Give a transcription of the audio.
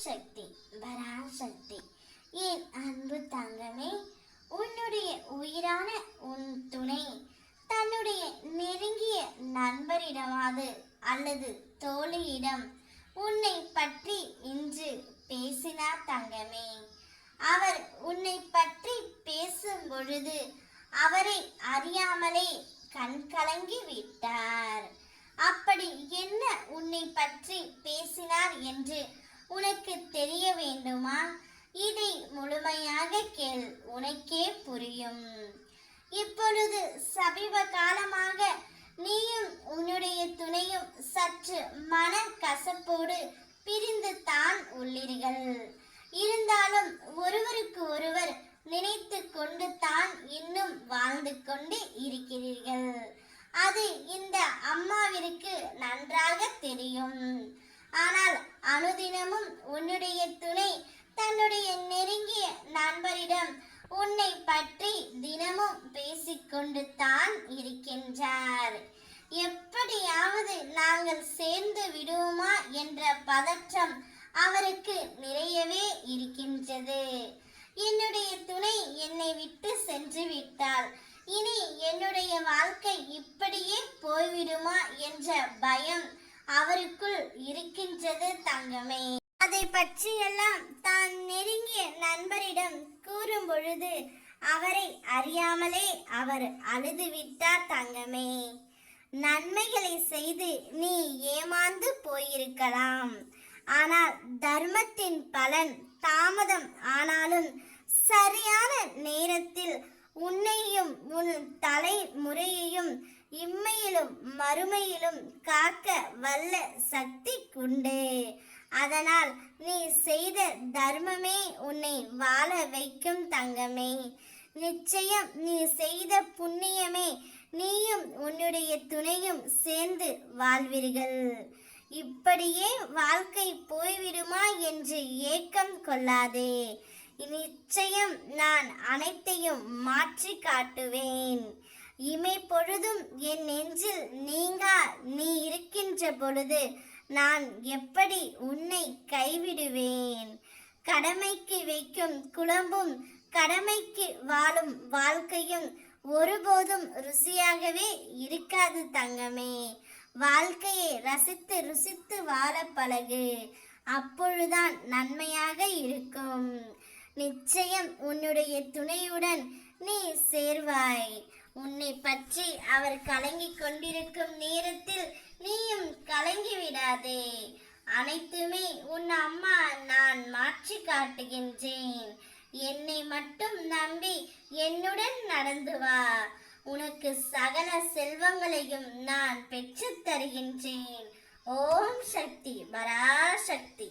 சக்தி பராசக்தி. என் அன்பு தங்கமே, உன்னுடைய உயிரான உன் துணை தன்னுடைய நெருங்கிய நண்பரிடமாவது அல்லது தோழியிடம் உன்னை பற்றி இன்று பேசினார் தங்கமே. அவர் உன்னை பற்றி பேசும் பொழுது அவரை அறியாமலே கண் கலங்கி விட்டார். அப்படி என்ன உன்னை பற்றி பேசினார் என்று உனக்கு தெரிய வேண்டுமா? இதை முழுமையாக கேள், உனக்கே புரியும். இப்பொழுது சமீப காலமாக நீயும் உன்னுடைய துணையும் சற்று மன கசப்போடு பிரிந்து தான் உள்ளீர்கள். இருந்தாலும் ஒருவருக்கு ஒருவர் நினைத்து கொண்டு தான் இன்னும் வாழ்ந்து கொண்டு இருக்கிறீர்கள். அது இந்த அம்மாவிற்கு நன்றாக தெரியும். ஆனால் அனுதினமும் உன்னுடைய துணை தன்னுடைய நெருங்கிய நண்பரிடம் உன்னை பற்றி தினமும் பேசிக்கொண்டு தான் இருக்கின்றார். எப்படியாவது நாங்கள் சேர்ந்து விடுவோமா என்ற பதற்றம் அவருக்கு நிறையவே இருக்கின்றது. என்னுடைய துணை என்னை விட்டு சென்று விட்டால் இனி என்னுடைய வாழ்க்கை இப்படியே போய்விடுமா என்ற பயம் அவருக்குள் இருக்கின்றது தங்கமே. அதை பற்றியெல்லாம் தான் நெருங்கிய நண்பரிடம் கூறும் பொழுது அவரை அறியாமலே அவர் அழுது விட்டார் தங்கமே. நன்மைகளை செய்து நீ ஏமாந்து போயிருக்கலாம். ஆனால் தர்மத்தின் பலன் தாமதம் ஆனாலும் சரியான நேரத்தில் உன்னையும் உன் தலைமுறையையும் இம்மையிலும் மறுமையிலும் காக்க வல்ல சக்தி உண்டு. அதனால் நீ செய்த தர்மமே உன்னை வாழ வைக்கும் தங்கமே. நிச்சயம் நீ செய்த புண்ணியமே நீயும் உன்னுடைய துணையும் சேர்ந்து வாழ்வீர்கள். இப்படியே வாழ்க்கை போய்விடுமா என்று ஏக்கம் கொள்ளாதே. நிச்சயம் நான் அனைத்தையும் மாற்றி காட்டுவேன். இமை பொழுதும் என் நெஞ்சில் நீ இருக்கின்ற பொழுது நான் எப்படி உன்னை கைவிடுவேன்? கடமைக்கு வைக்கும் குழம்பும் கடமைக்கு வாழும் வாழ்க்கையும் ஒருபோதும் ருசியாகவே இருக்காது தங்கமே. வாழ்க்கையை ரசித்து ருசித்து வாழ பழகு, அப்பொழுதுதான் நன்மையாக இருக்கும். நிச்சயம் உன்னுடைய துணையுடன் நீ சேர்வாய். உன்னை பற்றி அவர் கலங்கிக் கொண்டிருக்கும் நேரத்தில் நீயும் கலங்கி விடாதே. அனைத்துமே உன் அம்மா நான் மாற்றி காட்டுகின்றேன். என்னை மட்டும் நம்பி என்னுடன் நடந்து வா. உனக்கு சகல செல்வங்களையும் நான் பெற்றுத் தருகின்றேன். ஓம் சக்தி பராசக்தி.